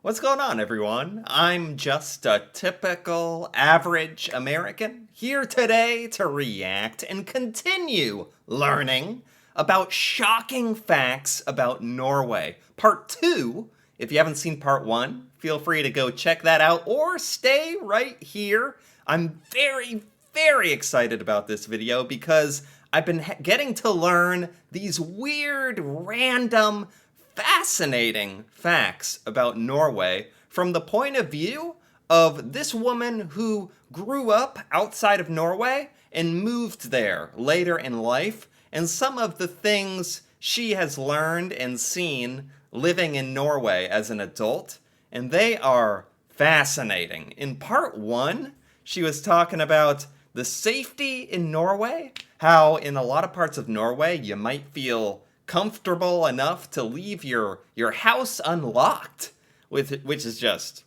What's going on, everyone? I'm just a typical average American here today to react and continue learning about shocking facts about Norway. Part 2, if you haven't seen part 1, feel free to go check that out or stay right here. I'm very excited about this video because I've been getting to learn these weird, random, fascinating facts about Norway from the point of view of this woman who grew up outside of Norway and moved there later in life, and some of the things she has learned and seen living in Norway as an adult, and they are fascinating. In part 1, she was talking about the safety in Norway, how in a lot of parts of Norway you might feel comfortable enough to leave your house unlocked, which is just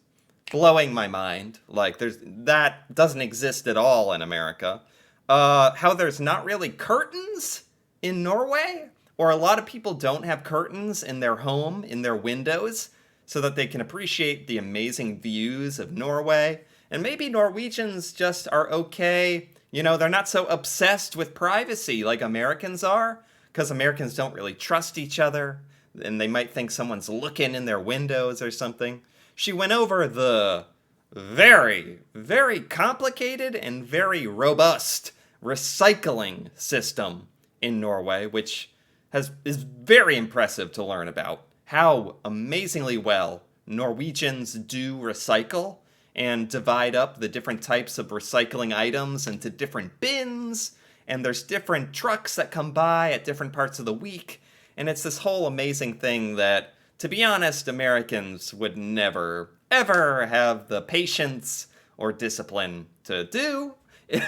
blowing my mind. Like that doesn't exist at all in America. How there's not really curtains in Norway, or a lot of people don't have curtains in their home, in their windows, so that they can appreciate the amazing views of Norway. And maybe Norwegians just are okay. You know, they're not so obsessed with privacy like Americans are, because Americans don't really trust each other, and they might think someone's looking in their windows or something. She went over the very complicated and very robust recycling system in Norway, which is very impressive to learn about. How amazingly well Norwegians do recycle and divide up the different types of recycling items into different bins, and there's different trucks that come by at different parts of the week, and it's this whole amazing thing that, to be honest, Americans would never, ever have the patience or discipline to do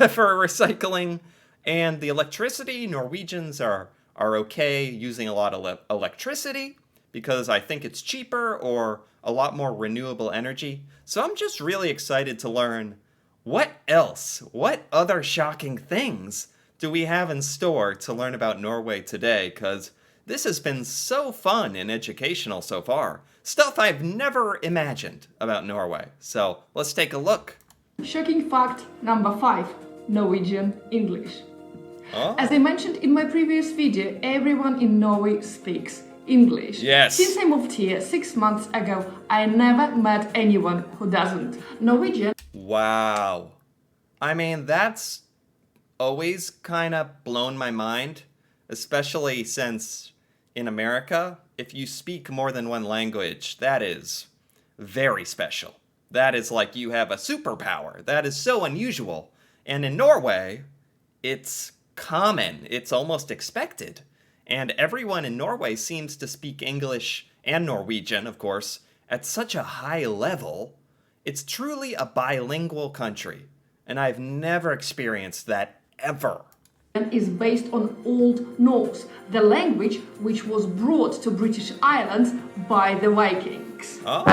for recycling. And the electricity, Norwegians are okay using a lot of electricity because I think it's cheaper or a lot more renewable energy. So I'm just really excited to learn what other shocking things do we have in store to learn about Norway today, because this has been so fun and educational so far. Stuff I've never imagined about Norway. So let's take a look. Shocking fact number 5, Norwegian English. Oh. As I mentioned in my previous video, everyone in Norway speaks English. Yes. Since I moved here 6 months ago, I never met anyone who doesn't. Norwegian. Wow. I mean, that's always kind of blown my mind, especially since in America, if you speak more than one language, that is very special. That is like you have a superpower. That is so unusual. And in Norway, it's common. It's almost expected. And everyone in Norway seems to speak English and Norwegian, of course, at such a high level. It's truly a bilingual country, and I've never experienced that ever. Is based on Old Norse, the language which was brought to British Islands by the Vikings. Oh.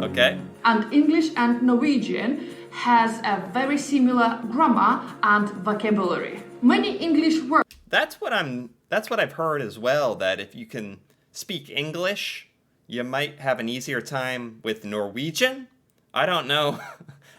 Okay. And English and Norwegian has a very similar grammar and vocabulary. Many English words. That's what I've heard as well, that if you can speak English, you might have an easier time with Norwegian. I don't know.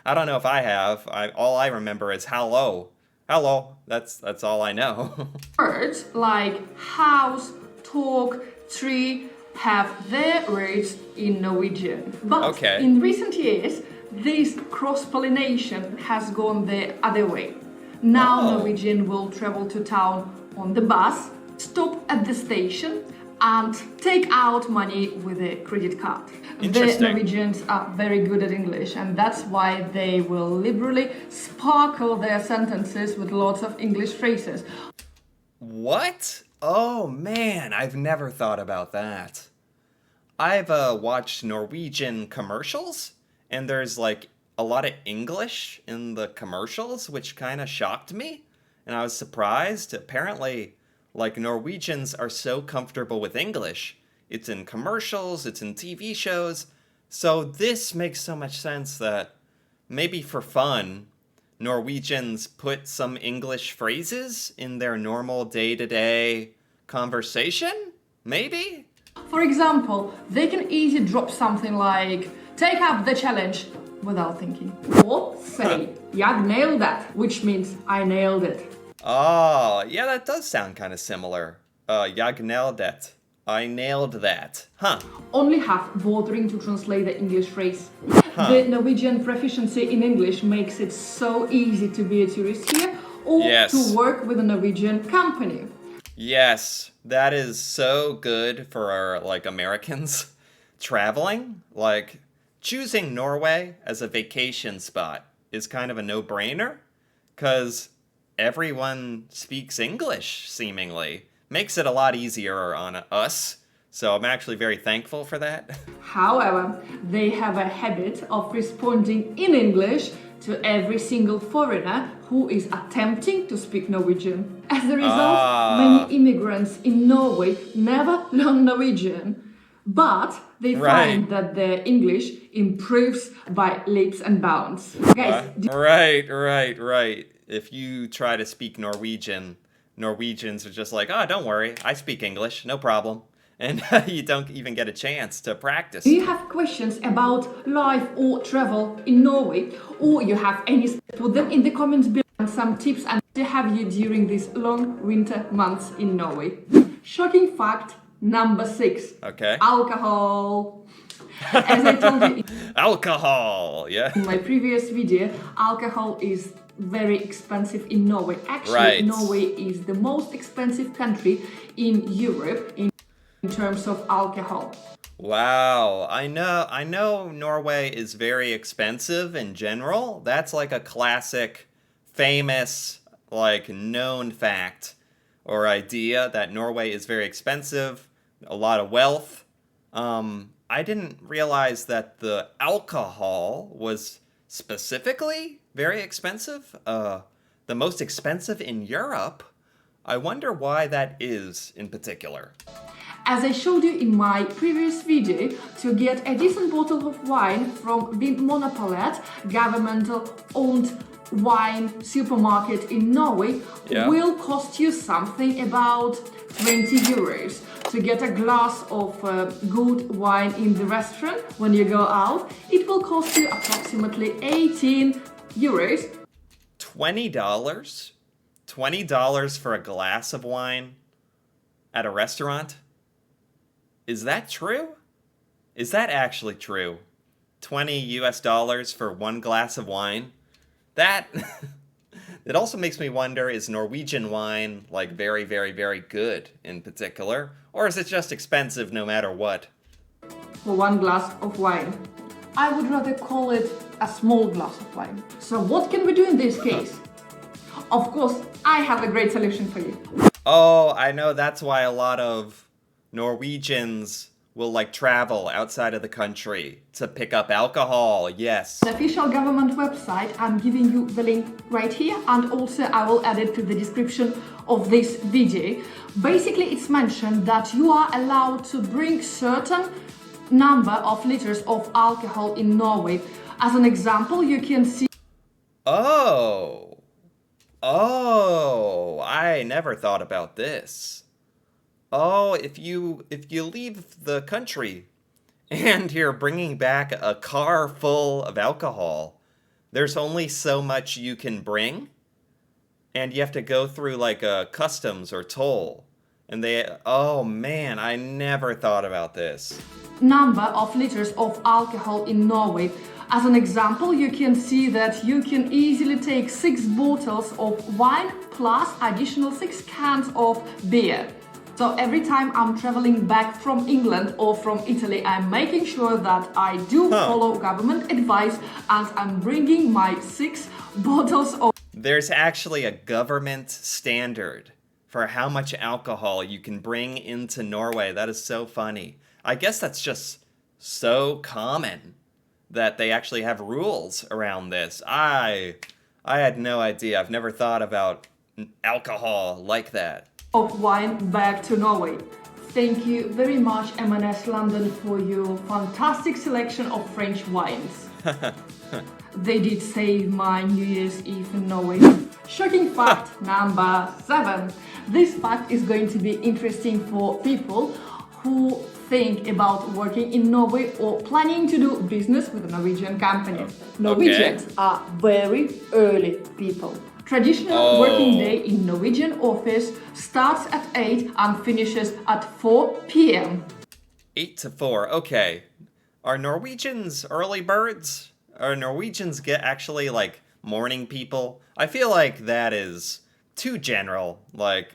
I don't know if I have. All I remember is hello. Hello. That's all I know. Words like house, talk, tree have their roots in Norwegian. But in recent years, this cross-pollination has gone the other way. Now Norwegian will travel to town on the bus, stop at the station, and take out money with a credit card. The Norwegians are very good at English, and that's why they will liberally sparkle their sentences with lots of English phrases. What? Oh man, I've never thought about that. I've watched Norwegian commercials, and there's like a lot of English in the commercials, which kind of shocked me, and I was surprised. Apparently, like, Norwegians are so comfortable with English. It's in commercials, it's in TV shows. So this makes so much sense that maybe for fun, Norwegians put some English phrases in their normal day-to-day conversation? Maybe? For example, they can easily drop something like, take up the challenge, without thinking. Or say, jag nailed that, which means I nailed it. Oh, yeah, that does sound kind of similar. Jag nailed that. I nailed that. Huh. Only half bothering to translate the English phrase. The Norwegian proficiency in English makes it so easy to be a tourist here or to work with a Norwegian company. Yes, that is so good for our, like, Americans traveling. Like, choosing Norway as a vacation spot is kind of a no-brainer, because everyone speaks English, seemingly. Makes it a lot easier on us, so I'm actually very thankful for that. However, they have a habit of responding in English to every single foreigner who is attempting to speak Norwegian. As a result, many immigrants in Norway never learn Norwegian, but they find that their English improves by leaps and bounds. Guys, Right. If you try to speak Norwegian, Norwegians are just like, oh, don't worry, I speak English, no problem. And you don't even get a chance to practice. Do you have questions about life or travel in Norway? Or you have any, put them in the comments below, and some tips and to have you during these long winter months in Norway. Shocking fact number 6. Okay. Alcohol. As I told you alcohol, in my previous video, alcohol is very expensive in Norway. Actually, Norway is the most expensive country in Europe in terms of alcohol. Wow, I know Norway is very expensive in general. That's like a classic, famous, like known fact or idea that Norway is very expensive, a lot of wealth. I didn't realize that the alcohol was specifically very expensive. The most expensive in Europe. I wonder why that is in particular. As I showed you in my previous video, to get a decent bottle of wine from Vinmonopolet, governmental-owned wine supermarket in Norway, will cost you something about 20 euros. To get a glass of good wine in the restaurant when you go out, it will cost you approximately 18 euros. $20? $20 for a glass of wine at a restaurant? Is that true? Is that actually true? $20 for one glass of wine? That... It also makes me wonder, is Norwegian wine, like, very, very, very good in particular? Or is it just expensive no matter what? For one glass of wine. I would rather call it a small glass of wine. So what can we do in this case? Of course, I have a great solution for you. Oh, I know that's why a lot of Norwegians will like travel outside of the country to pick up alcohol, yes. The official government website, I'm giving you the link right here, and also I will add it to the description of this video. Basically, it's mentioned that you are allowed to bring certain number of liters of alcohol in Norway. As an example, you can see... Oh, I never thought about this. Oh, if you leave the country and you're bringing back a car full of alcohol, there's only so much you can bring, and you have to go through like a customs or toll. And oh man, I never thought about this. Number of liters of alcohol in Norway. As an example, you can see that you can easily take 6 bottles of wine plus additional 6 cans of beer. So every time I'm traveling back from England or from Italy, I'm making sure that I do follow government advice, and I'm bringing my 6 bottles of... There's actually a government standard for how much alcohol you can bring into Norway. That is so funny. I guess that's just so common that they actually have rules around this. I had no idea. I've never thought about alcohol like that. Of wine back to Norway. Thank you very much, M&S London, for your fantastic selection of French wines. They did save my New Year's Eve in Norway. Shocking fact number 7. This fact is going to be interesting for people who think about working in Norway or planning to do business with a Norwegian company. Norwegians are very early people. Traditional working day in Norwegian office starts at 8 and finishes at 4 p.m. 8 to 4, okay. Are Norwegians early birds? Are Norwegians actually like morning people? I feel like that is too general. Like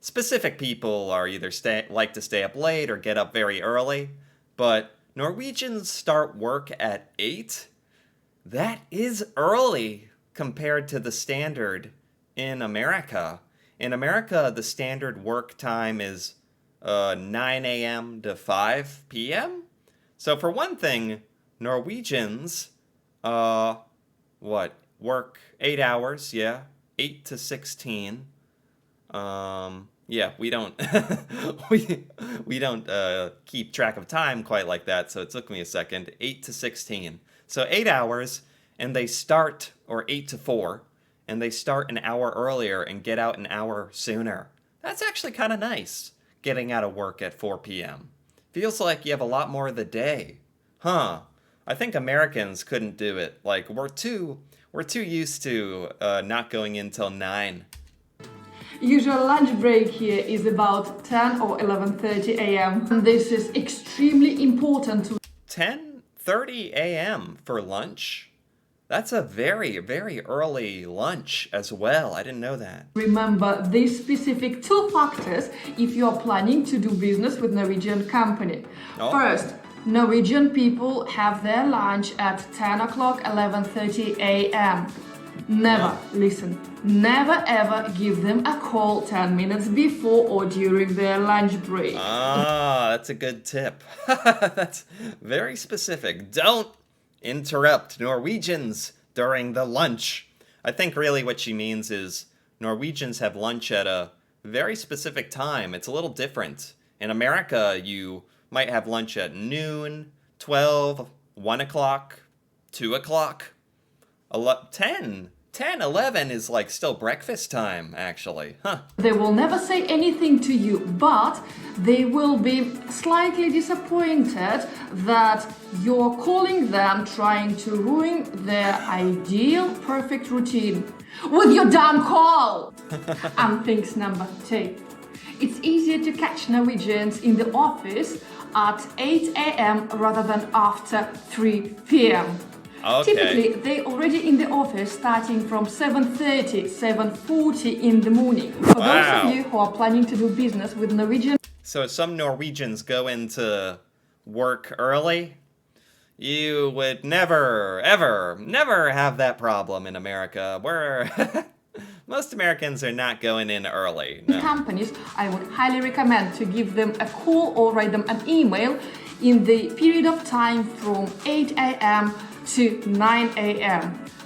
specific people are either like to stay up late or get up very early, but Norwegians start work at 8? That is early compared to the standard in America. In America, the standard work time is 9 a.m. to 5 p.m.? So for one thing, Norwegians, work 8 hours, 8 to 16. We don't we don't keep track of time quite like that, so it took me a second. 8 to 16. So 8 hours, and they start, or 8 to 4, and they start an hour earlier and get out an hour sooner. That's actually kind of nice, getting out of work at 4 p.m. Feels like you have a lot more of the day. Huh. I think Americans couldn't do it. Like, we're too used to not going in till 9. Usual lunch break here is about 10 or 11:30 a.m. And this is extremely important to 10:30 a.m. for lunch? That's a very, very early lunch as well. I didn't know that. remember these specific two factors if you are planning to do business with Norwegian company. First, Norwegian people have their lunch at 10 o'clock, 11:30 a.m. Never ever give them a call 10 minutes before or during their lunch break. That's a good tip. That's very specific. Don't interrupt Norwegians during the lunch. I think really what she means is Norwegians have lunch at a very specific time. It's a little different. In America, you might have lunch at noon, 12, 1 o'clock, 2 o'clock, 10, 11 is like still breakfast time, actually. Huh. They will never say anything to you, but they will be slightly disappointed that you're calling them trying to ruin their ideal perfect routine with your damn call. And things number 2. It's easier to catch Norwegians in the office at 8 a.m. rather than after 3 p.m. Okay. Typically, they're already in the office starting from 7:30, 7:40 in the morning. For those of you who are planning to do business with Norwegian... So some Norwegians go into work early? You would never, ever, never have that problem in America, where most Americans are not going in early. No. Companies, I would highly recommend to give them a call or write them an email in the period of time from 8 a.m. to 9 a.m.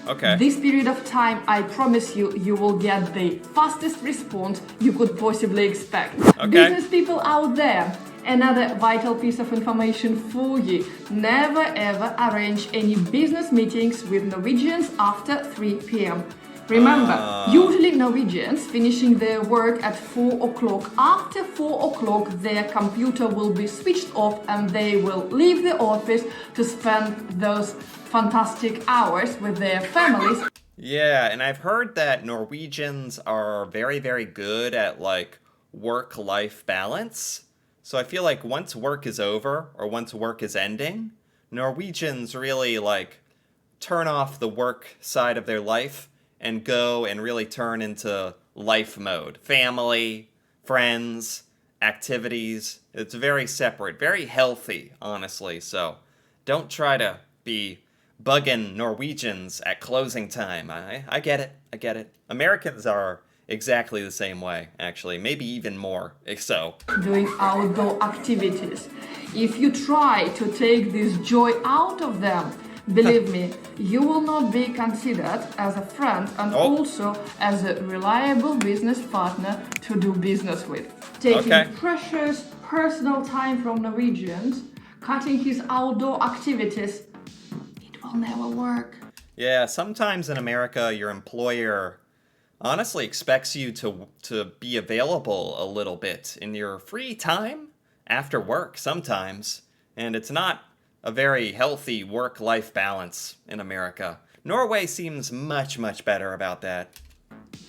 Okay. This period of time, I promise you, you will get the fastest response you could possibly expect. Okay. Business people out there, another vital piece of information for you. Never ever arrange any business meetings with Norwegians after 3 p.m. Remember, usually Norwegians finishing their work at 4 o'clock. After 4 o'clock, their computer will be switched off and they will leave the office to spend those fantastic hours with their families. Yeah, and I've heard that Norwegians are very, very good at like work-life balance. So I feel like once work is over or once work is ending, Norwegians really like turn off the work side of their life and go and really turn into life mode. Family, friends, activities. It's very separate, very healthy, honestly. So don't try to be bugging Norwegians at closing time. I get it. Americans are exactly the same way, actually. Maybe even more, so. Doing outdoor activities. If you try to take this joy out of them, believe me, you will not be considered as a friend and also as a reliable business partner to do business with. Taking precious personal time from Norwegians, cutting his outdoor activities, it will never work. Yeah, sometimes in America, your employer honestly expects you to be available a little bit in your free time. after work sometimes, and it's not a very healthy work-life balance in America. Norway seems much, much better about that.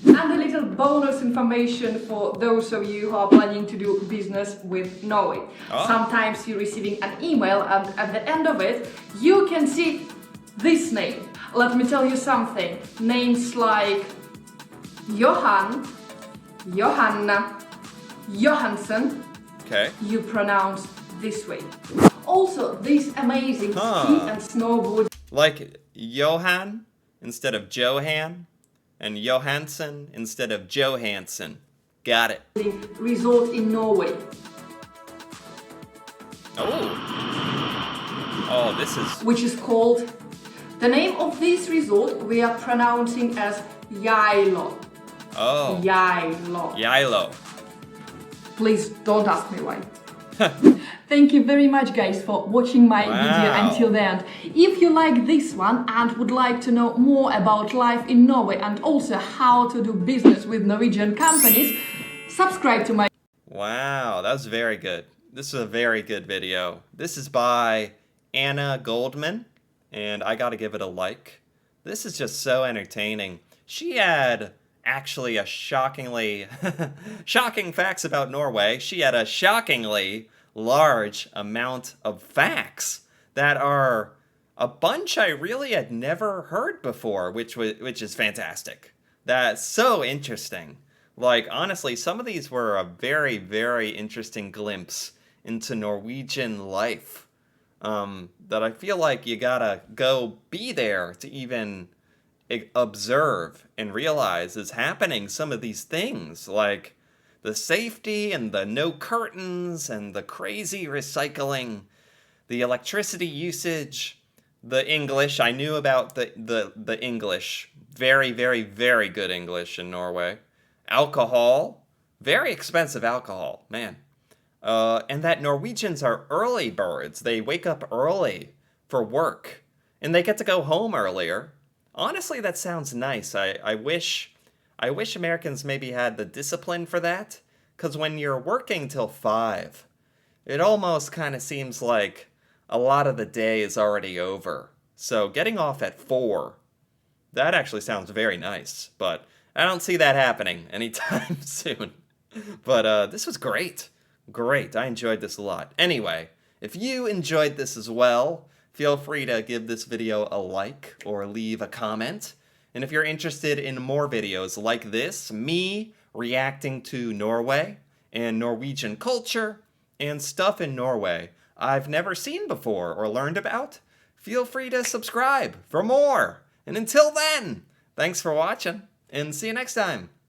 And a little bonus information for those of you who are planning to do business with Norway. Oh. Sometimes you're receiving an email and at the end of it, you can see this name. Let me tell you something. Names like Johan, Johanna, Johansson, okay, you pronounce this way. Also, this amazing ski and snowboard. Like Johan instead of Johan, and Johansson instead of Johansson. Got it. Resort in Norway. Oh, this is... Which is called... The name of this resort we are pronouncing as Geilo. Oh. Geilo. Geilo. Please don't ask me why. Thank you very much guys for watching my video until the end. If you like this one and would like to know more about life in Norway and also how to do business with Norwegian companies, subscribe to my... Wow, that was very good. This is a very good video. This is by Anna Goldman, and I gotta give it a like. This is just so entertaining. She had actually a shockingly... shocking facts about Norway. She had a shockingly large amount of facts that are a bunch I really had never heard before, which is fantastic. That's so interesting. Like, honestly, some of these were a very, very interesting glimpse into Norwegian life that I feel like you gotta go be there to even observe and realize is happening. Some of these things, like the safety and the no curtains and the crazy recycling, the electricity usage, the English. I knew about the English. Very, very, very good English in Norway. Alcohol. Very expensive alcohol, man. And that Norwegians are early birds. They wake up early for work. And they get to go home earlier. Honestly, that sounds nice. I wish Americans maybe had the discipline for that. Because when you're working till 5, it almost kind of seems like a lot of the day is already over. So getting off at 4, that actually sounds very nice. But I don't see that happening anytime soon. But this was great. Great. I enjoyed this a lot. Anyway, if you enjoyed this as well, feel free to give this video a like or leave a comment. And if you're interested in more videos like this, me reacting to Norway and Norwegian culture and stuff in Norway I've never seen before or learned about, feel free to subscribe for more. And until then, thanks for watching and see you next time.